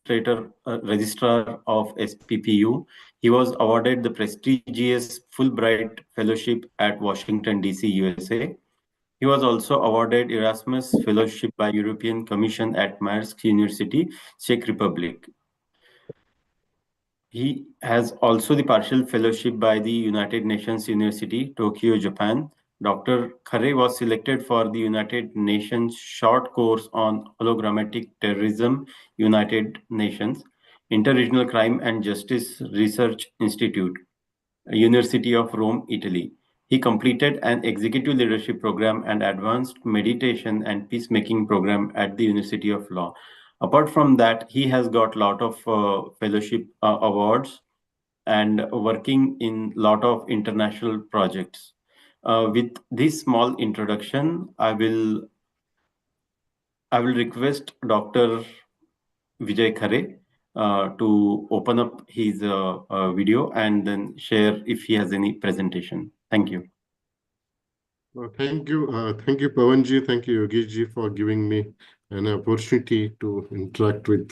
registrar of SPPU. He was awarded the prestigious Fulbright Fellowship at Washington, D.C., USA. He was also awarded Erasmus Fellowship by European Commission at Maersk University, Czech Republic. He has also the partial fellowship by the United Nations University, Tokyo, Japan. Dr. Khare was selected for the United Nations short course on hologrammatic terrorism, United Nations, Interregional Crime and Justice Research Institute, University of Rome, Italy. He completed an executive leadership program and advanced meditation and peacemaking program at the University of Law. Apart from that, he has got a lot of fellowship awards and working in a lot of international projects. With this small introduction, I will request Dr. Vijay Khare to open up his video and then share if he has any presentation. Thank you. Thank you, Pawanji. Thank you, Yogesh for giving me an opportunity to interact with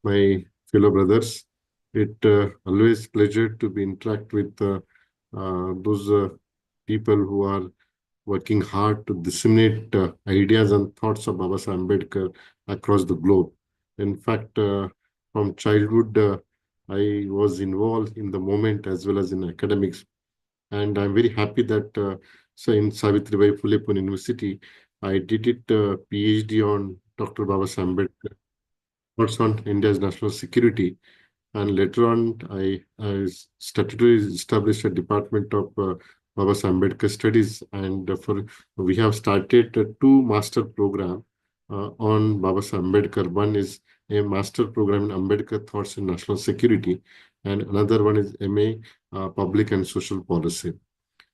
my fellow brothers. It always pleasure to be interact with those people who are working hard to disseminate ideas and thoughts of Baba Sahib Ambedkar across the globe. In fact, from childhood, I was involved in the movement as well as in academics. And I'm very happy that so in Savitribai Phule Pune University, I did it PhD on Dr. Baba Sahib Ambedkar, thoughts on India's national security. And later on, I started to establish a department of Baba Sahib Ambedkar studies. And we have started two master program on Baba Sahib Ambedkar. One is a master program in Ambedkar Thoughts in National Security, and another one is MA Public and Social Policy.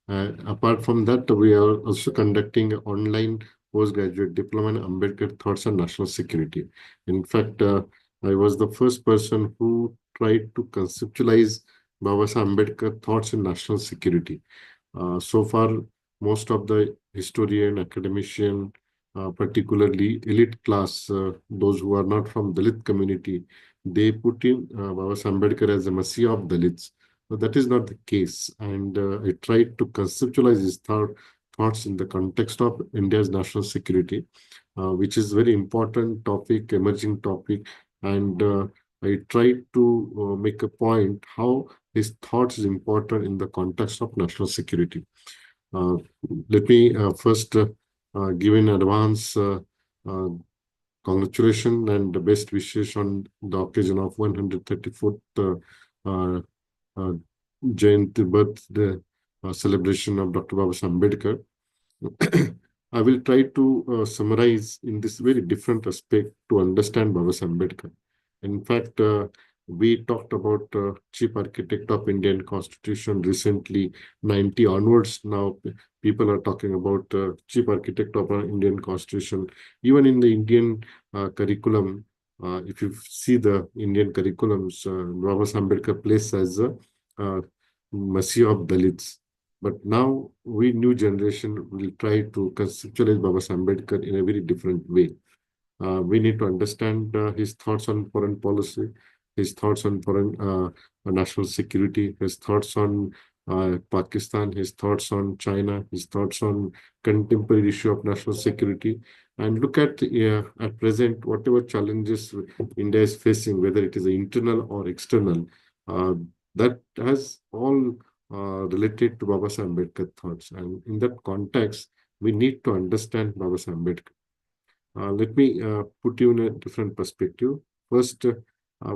Apart from that, we are also conducting an online postgraduate diploma in Ambedkar Thoughts on National Security. In fact, I was the first person who tried to conceptualize Baba Sahib Ambedkar thoughts in national security. So far, most of the historian, academician, particularly elite class, those who are not from Dalit community, they put in Baba Sahib Ambedkar as a messiah of Dalits. But that is not the case. And I tried to conceptualize his thoughts in the context of India's national security, which is very important topic, emerging topic. And I tried to make a point how his thoughts is important in the context of national security. Let me first give in advance congratulations and the best wishes on the occasion of 134th Jayanti birthday celebration of Dr. Baba Sahib Ambedkar. I will try to summarize in this very different aspect to understand Baba Sahib Ambedkar. In fact, we talked about chief architect of Indian Constitution recently, 90 onwards. Now people are talking about chief architect of our Indian Constitution. Even in the Indian curriculum, if you see the Indian curriculums, Baba Sahib Ambedkar placed as a messiah of Dalits. But now we new generation will try to conceptualize Baba Sahib Ambedkar in a very different way. We need to understand his thoughts on foreign policy, his thoughts on foreign national security, his thoughts on Pakistan, his thoughts on China, his thoughts on contemporary issue of national security, and look at present whatever challenges India is facing, whether it is internal or external. That has all related to Baba Sahib Ambedkar thoughts, and in that context, we need to understand Baba Sahib Ambedkar. Let me put you in a different perspective. First,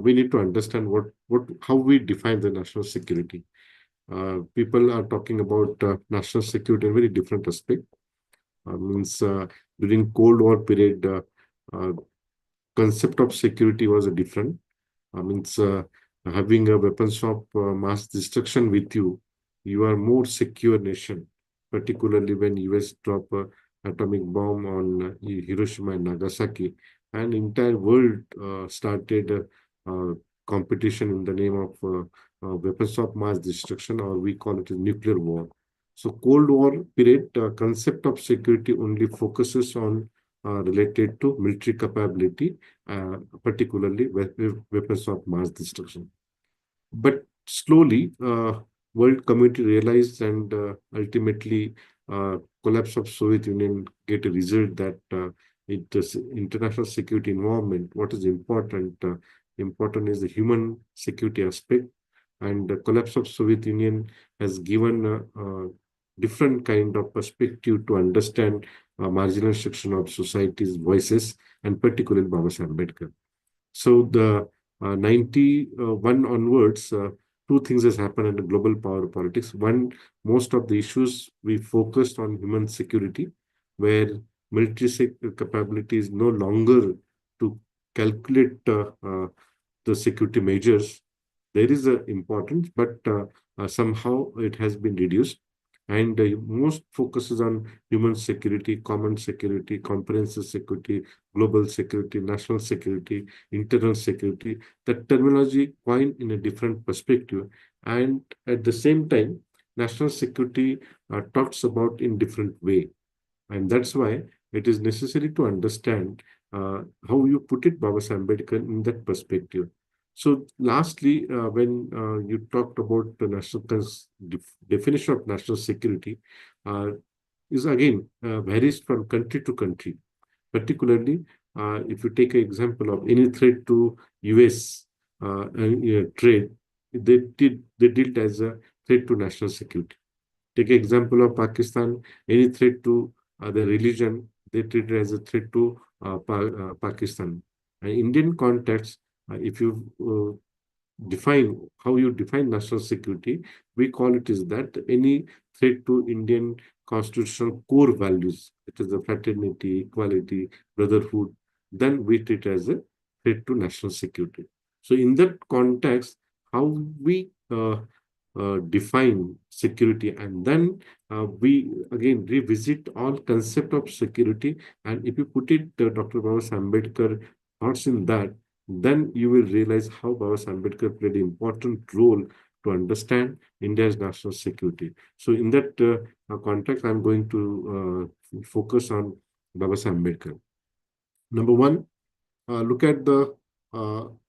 we need to understand how we define the national security. People are talking about national security in a very different aspect. Means during Cold War period, concept of security was a different. Means having a weapons of mass destruction with you, you are more secure nation. Particularly when US drop atomic bomb on Hiroshima and Nagasaki, and entire world started competition in the name of weapons of mass destruction, or we call it a nuclear war. So Cold War period concept of security only focuses on related to military capability, particularly weapons of mass destruction. But slowly, world community realized, and ultimately, collapse of Soviet Union get a result that it is international security environment. What is important? Important is the human security aspect, and the collapse of Soviet Union has given a different kind of perspective to understand marginal section of society's voices, and particularly Baba Sahib Ambedkar. So the 91 onwards, two things has happened in the global power politics. One, most of the issues we focused on human security, where military capability is no longer to calculate the security measures. There is a importance, but somehow it has been reduced. And most focuses on human security, common security, comprehensive security, global security, national security, internal security. The terminology coined in a different perspective, and at the same time, national security talks about in different way. And that's why it is necessary to understand how you put it, Baba Sahib Ambedkar, in that perspective. So, lastly, when you talked about the definition of national security, uh, is again varies from country to country. Particularly, if you take an example of any threat to US trade, they did as a threat to national security. Take an example of Pakistan, any threat to the religion, they treat it as a threat to Pakistan. Indian context, if you define how you define national security, we call it is that any threat to Indian constitutional core values, it is the fraternity, equality, brotherhood, then we treat as a threat to national security. So in that context, how we define security, and then we again revisit all concept of security, and if you put it Dr. Baba Ambedkar thoughts in that, then you will realize how Baba Ambedkar played an important role to understand India's national security. So in that context, I'm going to focus on Baba Ambedkar. Number one, look at the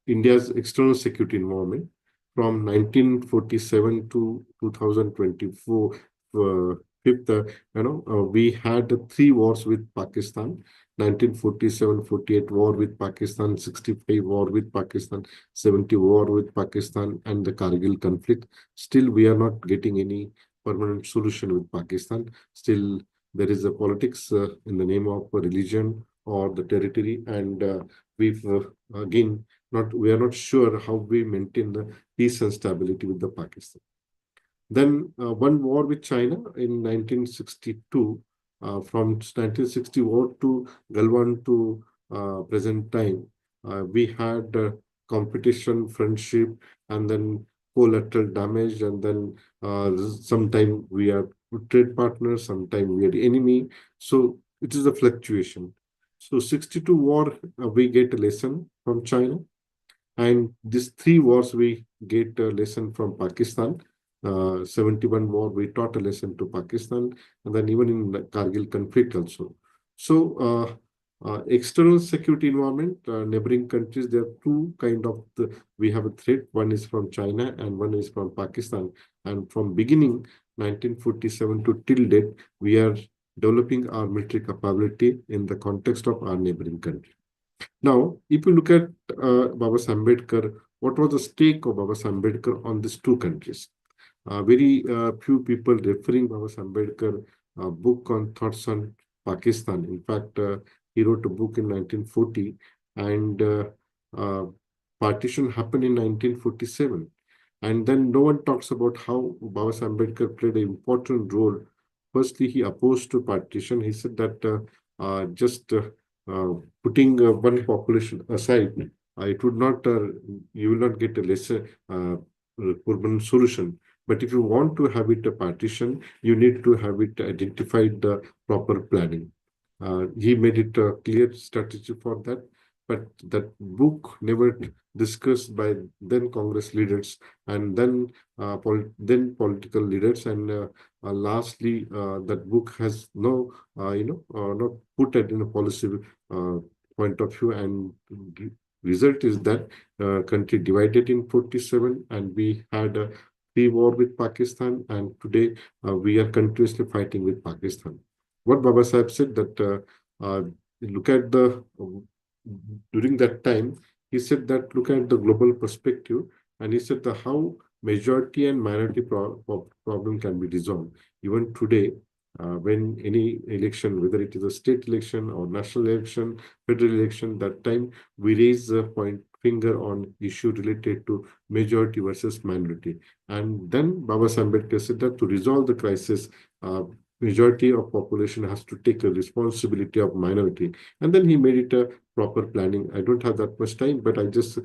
India's external security environment from 1947 to 2024. Fifth, we had three wars with Pakistan: 1947-48 war with Pakistan, 65 war with Pakistan, 70 war with Pakistan, and the Kargil conflict. Still, we are not getting any permanent solution with Pakistan. Still, there is a politics in the name of religion or the territory, and we've again not we are not sure how we maintain the peace and stability with the Pakistan. Then one war with China in 1962, from 1960 war to Galwan to present time, we had competition, friendship, and then collateral damage, and then sometime we are trade partners, sometime we are enemy. So it is a fluctuation. So 62 war, we get a lesson from China, and these three wars, we get a lesson from Pakistan. 71 war, we taught a lesson to Pakistan, and then even in the Kargil conflict also. So, external security environment, neighboring countries, there are two kind of we have a threat. One is from China and one is from Pakistan. And from beginning 1947 to till date, we are developing our military capability in the context of our neighboring country. Now, if you look at Baba Ambedkar, what was the stake of Baba Ambedkar on these two countries? Very few people referring Baba Ambedkar book on thoughts on Pakistan. In fact, he wrote a book in 1940, and uh, partition happened in 1947. And then no one talks about how Baba Ambedkar played an important role. Firstly, he opposed to partition. He said that just uh, putting one population aside, it would not, you will not get a lesser urban solution. But if you want to have it a partition, you need to have it identified the proper planning. He made it a clear strategy for that. but that book never discussed by then Congress leaders and then political leaders, and lastly, that book has not put it in a policy uh, point of view, and result is that country divided in 47, and we had a free war with Pakistan, and today we are continuously fighting with Pakistan. What Baba Sahib said that look at the during that time, he said that look at the global perspective, and he said the how majority and minority problem can be resolved. Even today, when any election, whether it is a state election or national election, federal election, that time we raise a point finger on issue related to majority versus minority. And then Baba Ambedkar said that to resolve the crisis, majority of population has to take a responsibility of minority. And then he made it a proper planning. I don't have that much time, but I just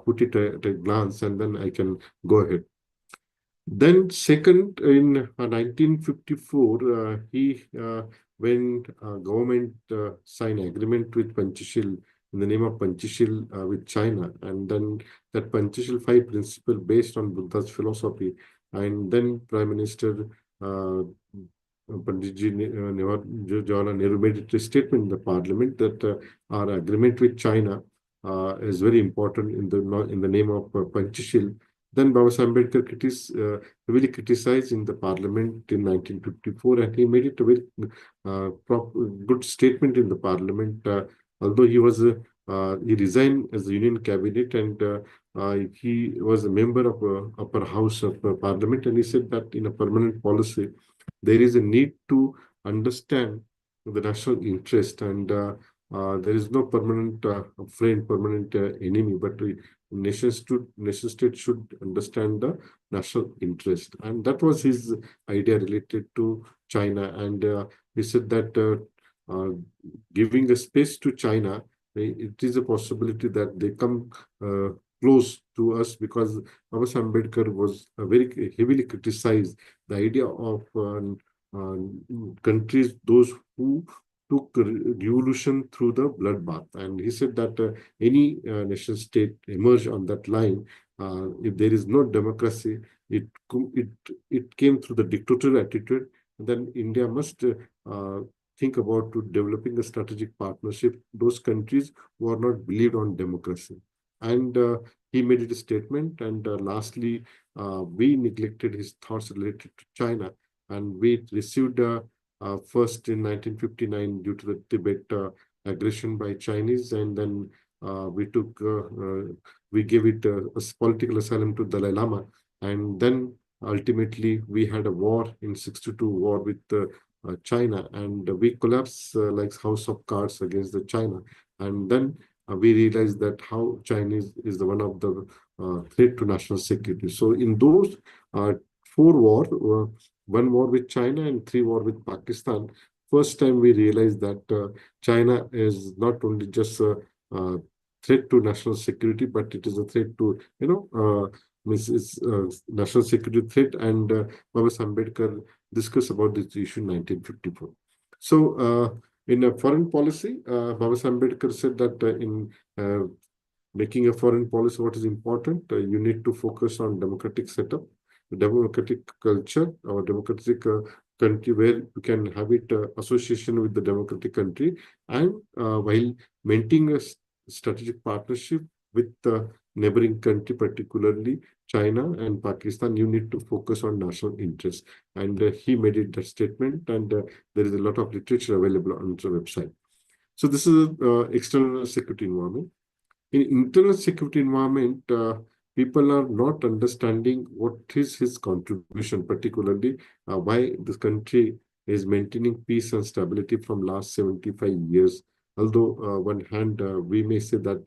put it at a glance, and then I can go ahead. Then second, in 1954, he when government signed agreement with Panchashil in the name of Panchashil with China, and then that Panchashil five principle based on Buddha's philosophy, and then Prime Minister Panditji Jawaharlal Nehru made a statement in the parliament that our agreement with China is very important in the name of Panchashil. Then Baba Ambedkar heavily criticized in the parliament in 1954, and he made it a very good statement in the parliament. Although he resigned as the union cabinet, and he was a member of upper house of parliament, and he said that in a permanent policy, there is a need to understand the national interest, and there is no permanent friend, permanent enemy, but nation state should understand the national interest, and that was his idea related to China. And he said that giving a space to China, it is a possibility that they come close to us, because Baba Ambedkar was very heavily criticized the idea of uh, countries, those who took revolution through the bloodbath. And he said that any nation state emerge on that line, if there is no democracy, it it it came through the dictatorial attitude. Then India must think about to developing a strategic partnership those countries who are not believed on democracy. And he made it a statement. And lastly, we neglected his thoughts related to China, and we received first in 1959 due to the Tibet aggression by Chinese, and then we gave it a political asylum to Dalai Lama, and then ultimately we had a war in 62 war with China, and we collapsed like house of cards against the China, and then we realized that how Chinese is the one of the threat to national security. So in those four war, one war with China and three war with Pakistan, first time we realized that China is not only just a threat to national security, but it is a threat to, means it's national security threat. And Baba Ambedkar discussed about this issue in 1954. So in a foreign policy, Baba Ambedkar said that in making a foreign policy, what is important, you need to focus on democratic setup, democratic culture, or democratic country where you can have it association with the democratic country, and while maintaining a strategic partnership with the neighboring country, particularly China and Pakistan, you need to focus on national interest. And he made it that statement, and there is a lot of literature available on the website. So this is external security environment. In internal security environment, people are not understanding what is his contribution, particularly why this country is maintaining peace and stability from last 75 years. Although one hand, we may say that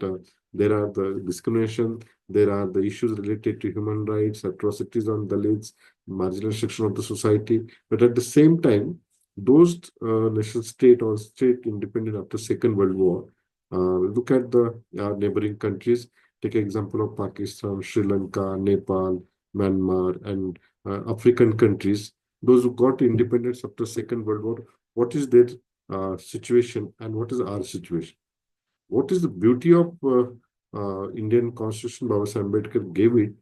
there are the discrimination, there are the issues related to human rights, atrocities on Dalits, marginal section of the society, but at the same time, those nation state or state independent after Second World War, look at the neighboring countries. Take example of Pakistan, Sri Lanka, Nepal, Myanmar, and African countries. Those who got independence after Second World War, what is their situation and what is our situation? what is the beauty of Indian Constitution? Baba Sahib Ambedkar gave it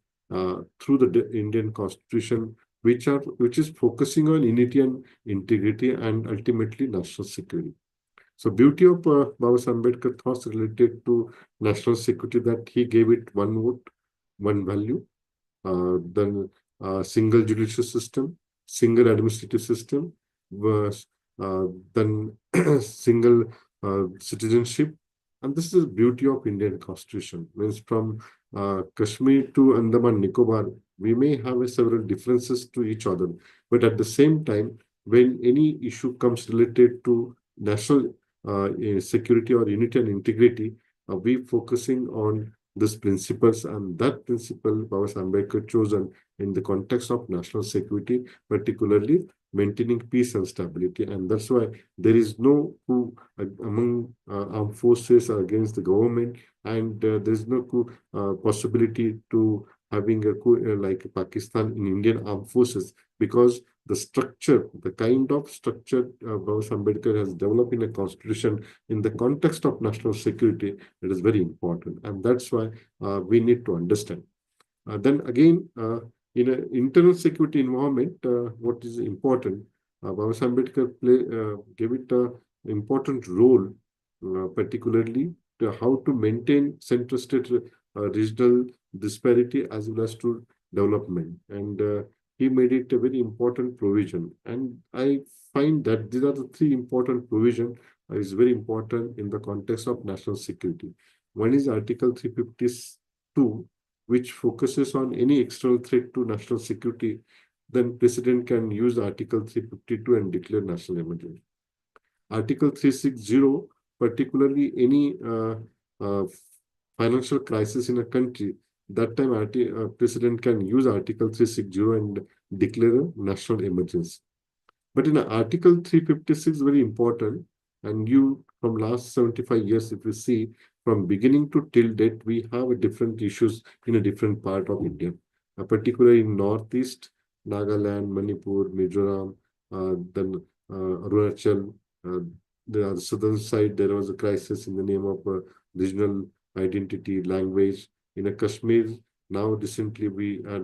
through the Indian Constitution, which is focusing on unity and integrity and ultimately national security. So beauty of Baba Sahib Ambedkar thoughts related to national security, that he gave it one vote, one value, then single judicial system, single administrative system, was then single citizenship. And this is the beauty of Indian Constitution. Means from Kashmir to Andaman Nicobar, we may have several differences to each other, but at the same time, when any issue comes related to national security or unity and integrity, we focusing on these principles, and that principle Baba Sahib Ambedkar chosen in the context of national security, particularly maintaining peace and stability. And that's why there is no coup among armed forces against the government, and there is no coup possibility to having a coup like Pakistan in Indian armed forces, because the structure, the kind of structure Baba Sahib Ambedkar has developed in a constitution in the context of national security, it is very important. And that's why we need to understand. Then again, in an internal security environment, what is important, Baba Sahib Ambedkar gave it an important role, particularly to how to maintain center-state regional disparity as well as to development. And he made it a very important provision. And I find that these are the three important provisions is very important in the context of national security. One is Article 352, which focuses on any external threat to national security, then President can use Article 352 and declare national emergency. Article 360, particularly any uh, financial crisis in a country, that time President can use Article 360 and declare a national emergency. But in Article 356, very important, and you from last 75 years, if you see from beginning to till date, we have a different issues in a different part of India, particularly in Northeast, Nagaland, Manipur, Mizoram, then Arunachal. Uh, the southern side, there was a crisis in the name of regional identity, language. In a Kashmir, now recently we are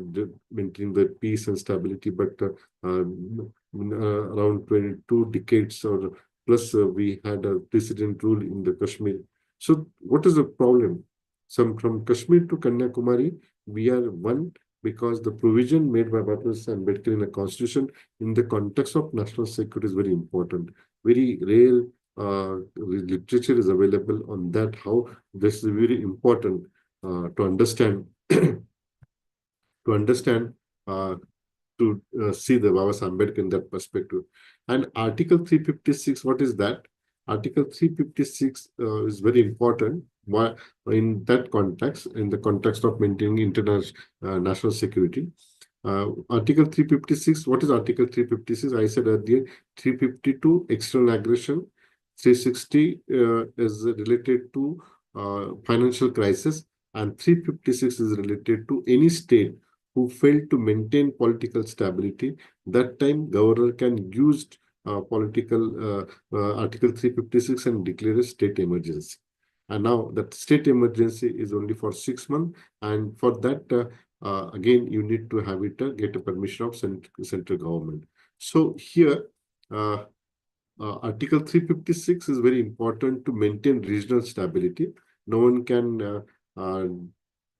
maintaining the peace and stability, but around 22 decades or plus, we had a precedent rule in the Kashmir. So what is the problem? Some from Kashmir to Kanyakumari, we are one, because the provision made by Baba Ambedkar in the constitution in the context of national security is very important. Very rare literature is available on that, how this is very important to understand to understand uh, to see the Baba Ambedkar in that perspective. And Article 356, what is that? Article 356 is very important. Why, in that context, in the context of maintaining international national security. Article 356, what is Article 356? I said earlier, 352 external aggression, 360 is related to financial crisis, and 356 is related to any state who failed to maintain political stability. That time, governor can use political Article 356 and declare a state emergency. And now that state emergency is only for 6 months, and for that, again, you need to have it get a permission of central government. So here, uh, Article 356 is very important to maintain regional stability. No one can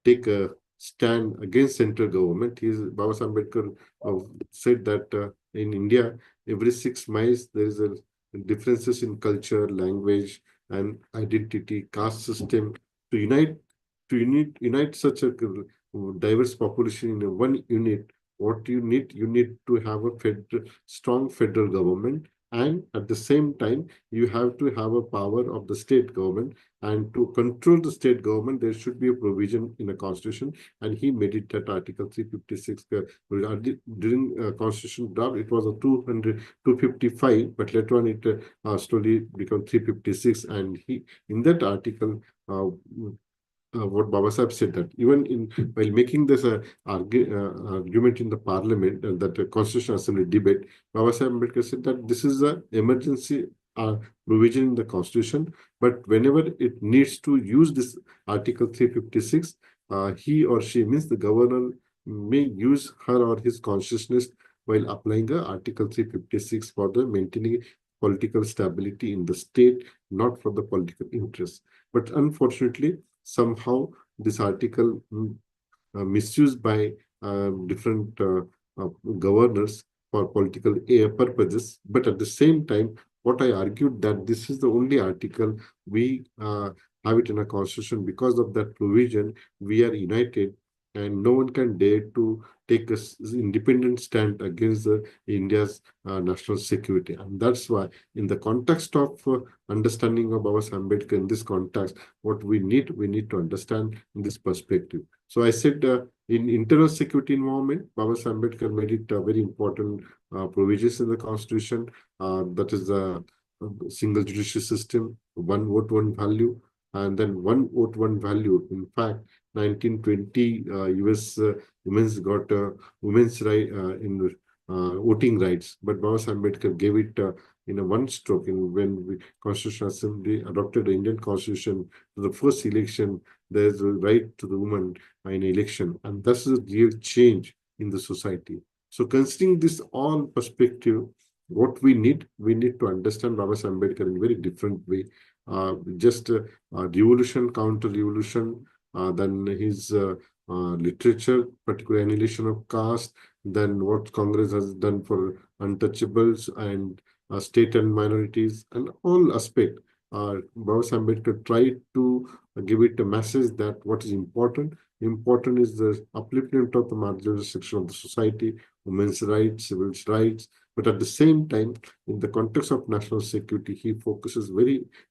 take a stand against central government. Baba Ambedkar said that in India, every 6 miles there is a differences in culture, language, and identity, caste system. To unite such a diverse population in a one unit, what you need to have a strong federal government, and at the same time you have to have a power of the state government, and to control the state government there should be a provision in a constitution, and he made it at Article 356. During constitution draft it was a 255, but later on it slowly become 356, and he in that article what Baba Sahib said, that even in while making this argument in the parliament, that the Constitutional Assembly debate, Baba Sahib Ambedkar said that this is an emergency provision in the constitution, but whenever it needs to use this article 356, he or she, means the governor, may use her or his consciousness while applying the article 356 for the maintaining political stability in the state, not for the political interest. But unfortunately, somehow this article misused by different governors for political purposes. But at the same time, what I argued that this is the only article we have it in a constitution. Because of that provision, we are united, and no one can dare to take a independent stand against India's national security. And that's why, in the context of understanding of Baba Ambedkar, in this context, what we need to understand in this perspective. So I said, in internal security environment, Baba Ambedkar made it a very important provisions in the constitution. That is the single judicial system, one vote, one value, and then one vote, one value. In fact, 1920 US women's got women's right in voting rights, but Baba Ambedkar gave it in a one stroke. In when the Constitutional Assembly adopted the Indian Constitution, the first election, there's a right to the woman in election, and that's a real change in the society. So, considering this all perspective, what we need to understand Baba Ambedkar in a very different way. Just revolution, counter revolution, then his literature, particular annihilation of caste, then what Congress has done for untouchables and state and minorities, and all aspect. Baba Ambedkar tried to give it a message that what is important. Important is the upliftment of the marginalized section of the society, women's rights, civil rights. But at the same time, in the context of national security, he focuses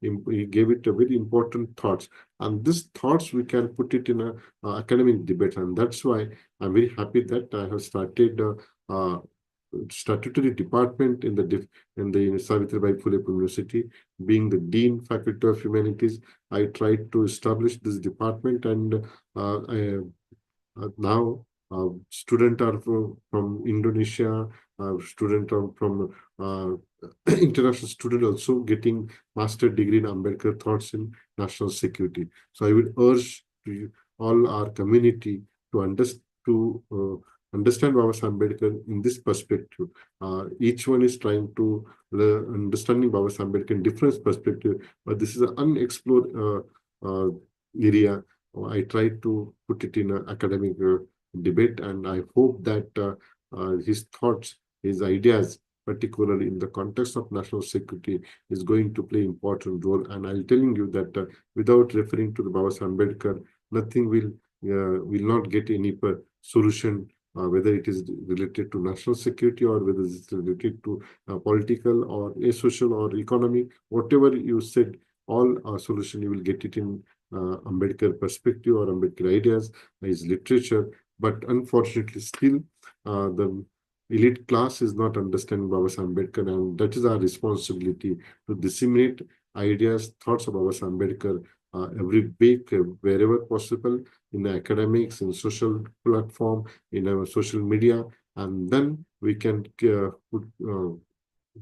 he gave it a very important thoughts. And these thoughts, we can put it in a academic debate. And that's why I'm very happy that I have started statutory department in the Savitribai Phule University. Being the Dean Faculty of Humanities, I tried to establish this department, and now students are from Indonesia, student are from international student also getting master degree in Ambedkar thoughts in national security. So I would urge to all our community to understand Baba Ambedkar in this perspective. Each one is trying to understanding Baba Ambedkar in different perspective, but this is an unexplored area. I try to put it in an academic debate, and I hope that his thoughts, his ideas, particularly in the context of national security, is going to play important role. And I'm telling you that without referring to the Baba Ambedkar, nothing will not get any solution, whether it is related to national security or whether it's related to political or social or economic, whatever you said, all solution you will get it in Ambedkar perspective or Ambedkar ideas, his literature. But unfortunately, still the elite class is not understanding Baba Ambedkar, and that is our responsibility to disseminate ideas, thoughts of Baba Ambedkar every week, wherever possible, in the academics, in social platform, in our social media, and then we can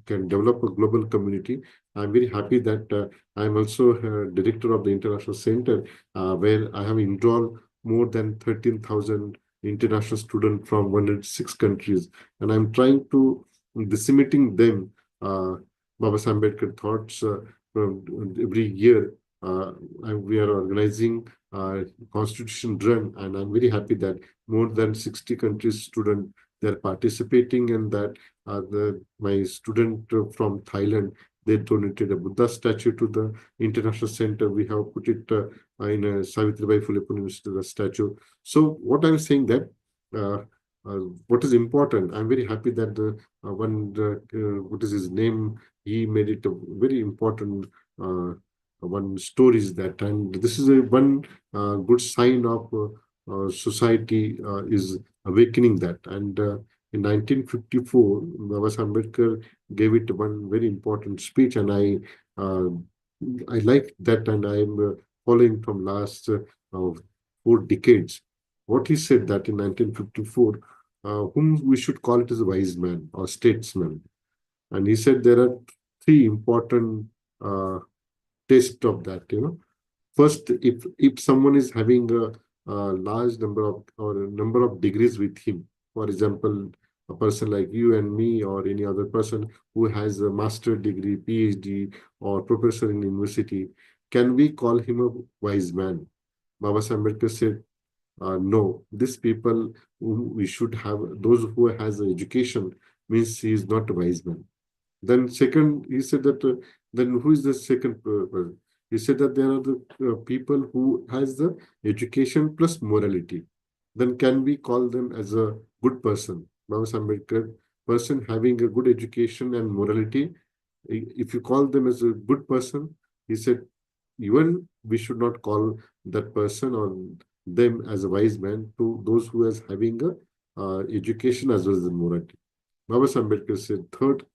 develop a global community. I'm very happy that I'm also director of the International Center, where I have enrolled more than 13,000 international students from 106 countries, and I'm trying to disseminating them Baba Ambedkar thoughts from every year. We are organizing Constitution Run, and I'm very happy that more than 60 countries students, they're participating in that. My student from Thailand, they donated a Buddha statue to the International Center. We have put it in a Savitribai Phule University, the statue. So what I'm saying that uh, what is important, I'm very happy that the what is his name? He made it a very important one stories that, and this is a one good sign of society is awakening that. And in 1954, Baba Ambedkar gave it one very important speech, and I like that, and I'm following from last 4 decades. What he said that in 1954, whom we should call it as a wise man or statesman, and he said there are three important test of that. First, if someone is having a large number of or a number of degrees with him, for example, a person like you and me or any other person who has a master degree, PhD, or professor in university, can we call him a wise man? Baba Sahib Ambedkar said, no. These people who we should have, those who has education, means he is not a wise man. Then second, he said that then who is the second person? He said that there are the people who has the education plus morality. Then can we call them as a good person? Baba Sahib Ambedkar, person having a good education and morality, if you call them as a good person, he said, even we should not call that person or them as a wise man to those who is having a education as well as the morality. Baba Sahib Ambedkar said, third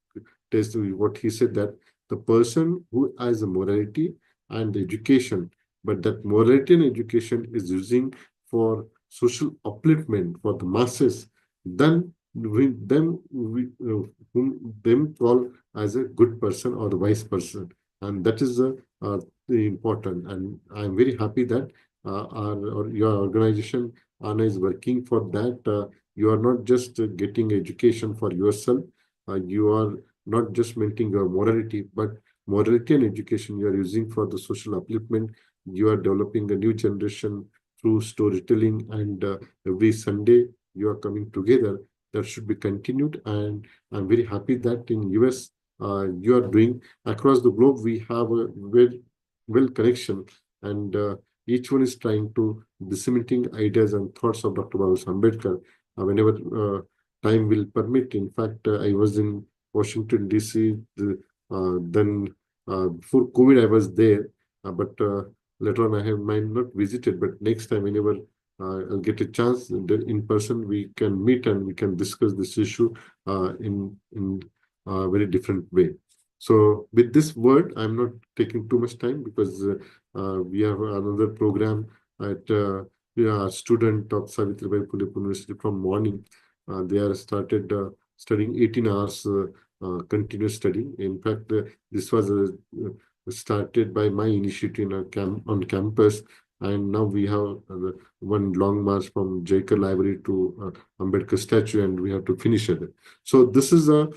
test, what he said that the person who has a morality and education, but that morality and education is using for social upliftment for the masses, then whom them call as a good person or a wise person, and that is the important. And I'm very happy that our or your organization Anna is working for that. You are not just getting education for yourself. You are not just maintaining your morality, but morality and education you are using for the social upliftment. You are developing a new generation through storytelling, and every Sunday you are coming together. That should be continued, and I'm very happy that in US you are doing across the globe. We have a very well connection, and each one is trying to disseminating ideas and thoughts of Dr. Baba Ambedkar whenever time will permit. In fact, I was in Washington, D.C. Then before COVID, I was there, but later on I have might not visited. But next time, whenever I'll get a chance in person, we can meet and we can discuss this issue in a very different way. So with this word, I'm not taking too much time because we have another program at we are a student of Savitribai Phule University from morning. They are started studying 18 hours continuous study. In fact, this was started by my initiative in on campus, and now we have one long march from Jaikar Library to Ambedkar statue, and we have to finish it. So this is a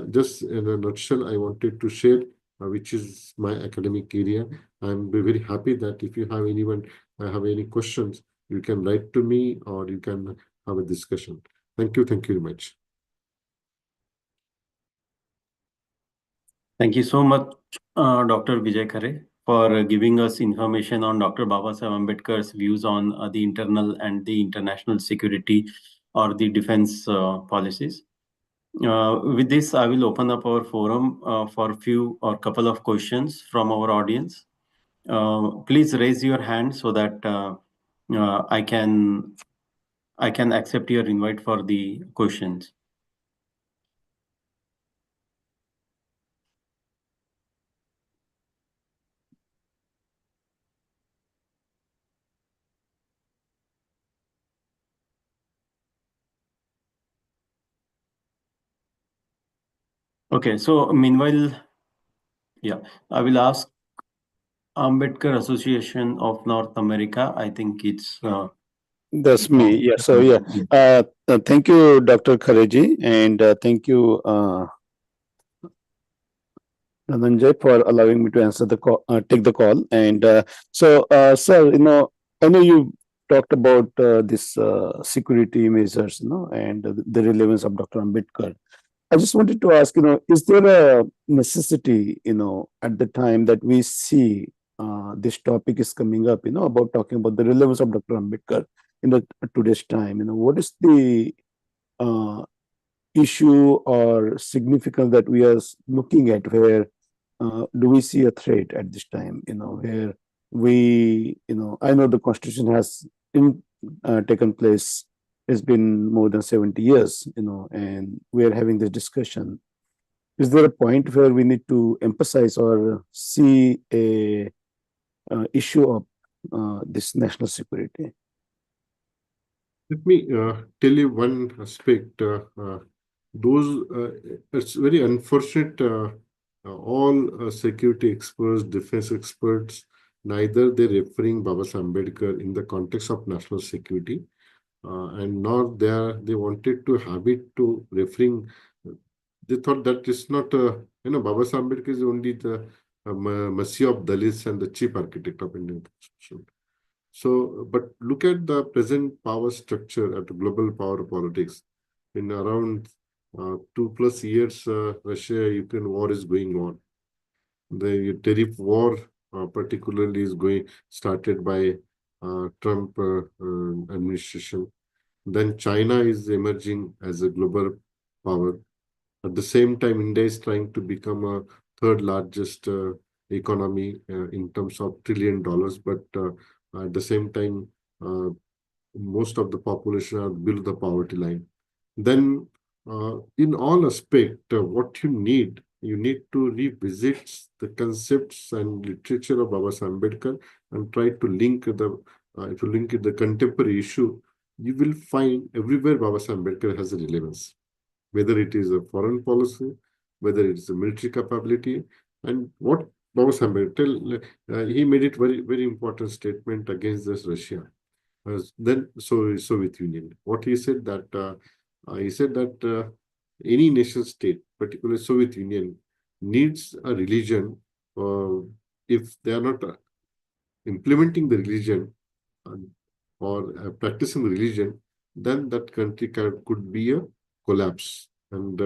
just in a nutshell I wanted to share, which is my academic area. I'm very happy that if you have anyone have any questions, you can write to me or you can have a discussion. Thank you. Thank you very much. Thank you so much, Dr. Vijay Khare, for giving us information on Dr. Baba Sahib Ambedkar's views on the internal and the international security or the defense policies. With this, I will open up our forum for few or couple of questions from our audience. Please raise your hand so that I can accept your invite for the questions. Okay, so meanwhile, yeah, I will ask Ambedkar Association of North America. I think it's That's me. Yeah. So yeah. Thank you, Dr. Khareji, and thank you, Dhananjay, for allowing me to answer the call, take the call. And sir, I know you talked about this security measures, and the relevance of Dr. Ambedkar. I just wanted to ask, is there a necessity, at the time that we see this topic is coming up, about talking about the relevance of Dr. Ambedkar in today's time? What is the uh, issue or significance that we are looking at, where do we see a threat at this time, where I know the constitution has taken place, it's been more than 70 years, and we are having this discussion. Is there a point where we need to emphasize or see a issue of this national security? Let me tell you one aspect. Those it's very unfortunate all security experts, defense experts, neither they're referring Baba Ambedkar in the context of national security, and nor they wanted to have it to referring. They thought that it's not, Baba Ambedkar is only the Messiah of Dalits and the chief architect of Indian constitution. So, but look at the present power structure at global power politics. In around 2+ years, Russia-Ukraine war is going on. The tariff war, particularly, is going started by Trump administration. Then China is emerging as a global power. At the same time, India is trying to become a third largest economy in terms of $1 trillion, but at the same time, uh, most of the population are below the poverty line. Then, in all aspect, what you need to revisit the concepts and literature of Baba Ambedkar and try to link if you link it the contemporary issue, you will find everywhere Baba Ambedkar has a relevance, whether it is a foreign policy, whether it is a military capability, and what Baba Ambedkar he made it very important statement against this Russia. Then Soviet Union. What he said that any nation state, particularly Soviet Union, needs a religion. If they are not implementing the religion uh, or practicing the religion, then that country could be a collapse. And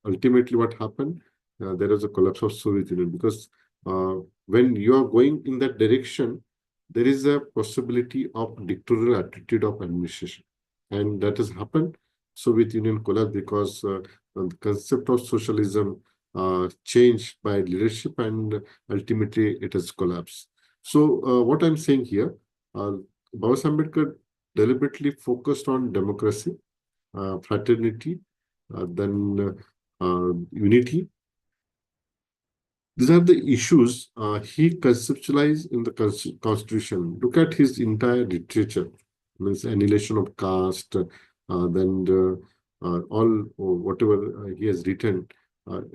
ultimately, what happened? There was a collapse of Soviet Union because when you are going in that direction, there is a possibility of dictatorial attitude of administration, and that has happened. Soviet Union collapsed because the concept of socialism changed by leadership, and ultimately it has collapsed. So, what I'm saying here, Baba Ambedkar deliberately focused on democracy, fraternity, then unity. These are the issues he conceptualized in the constitution. Look at his entire literature, means annihilation of caste, then all whatever he has written.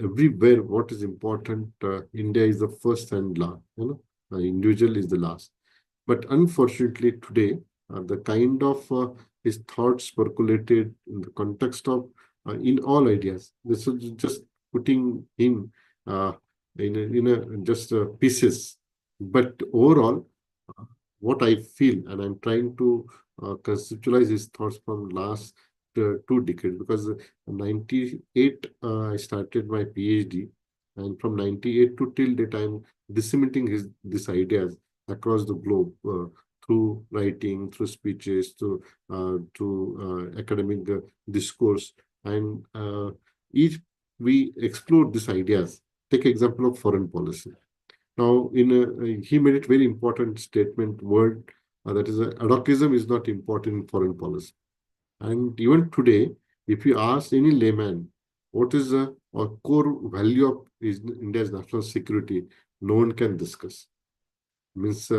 Everywhere, what is important, India is the first and last. Individual is the last. But unfortunately, today, the kind of his thoughts percolated in the context of in all ideas. This is just putting him uh, in a just pieces. But overall, uh, what I feel, and I'm trying to conceptualize his thoughts from last 2 decades, because 98 I started my PhD, and from 98 to till date I'm disseminating these ideas across the globe through writing, through speeches, through academic discourse, and each we explore these ideas. Take example of foreign policy. Now, he made it very important statement word that is advocism is not important in foreign policy. And even today, if you ask any layman what is a core value of India's national security, no one can discuss. Means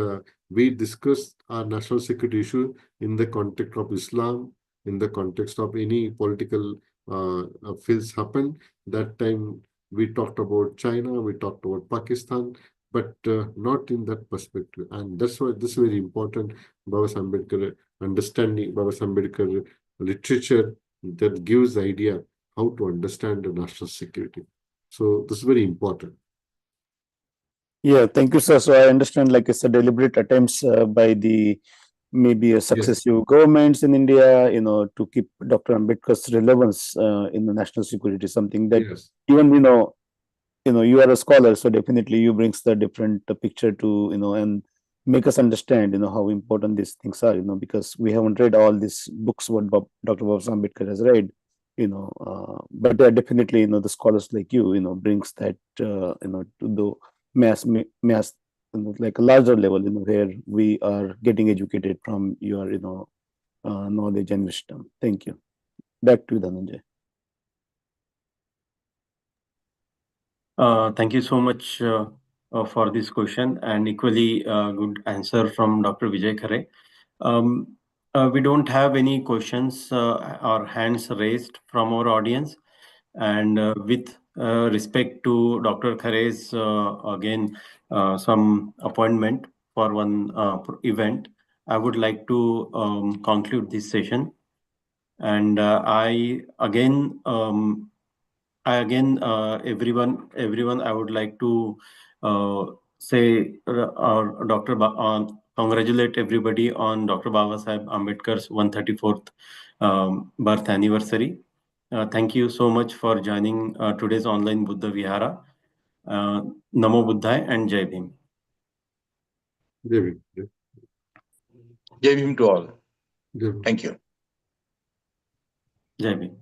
we discuss our national security issue in the context of Islam, in the context of any political fields happen. That time we talked about China, we talked about Pakistan, but not in that perspective. And that's why this is very important. Baba Ambedkar understanding, Baba Ambedkar literature that gives idea how to understand the national security. So this is very important. Yeah, thank you, sir. So I understand, like it's a deliberate attempts by the maybe a Yes. successive governments in India, to keep Dr. Ambedkar's relevance in the national security, something that Yes. even you are a scholar, so definitely you brings the different picture to and make us understand how important these things are, because we haven't read all these books what Dr. Bob Ambedkar has read, but definitely the scholars like you brings that to the mass like a larger level, where we are getting educated from your knowledge and wisdom. Thank you. Back to you, Dhananjay. Thank you so much for this question, and equally good answer from Dr. Vijay Khare. Um, we don't have any questions or hands raised from our audience, and with respect to Dr. Khare's again some appointment for one event, I would like to conclude this session. And everyone, I would like to say, congratulate everybody on Dr. Baba Saheb Ambedkar's 134th birth anniversary. Thank you so much for joining today's online Buddha Vihara. Namo Buddhaya and Jai Bhim. Jai Bhim. Jai Bhim to all. Jai Bhim. Thank you. Jai Bhim.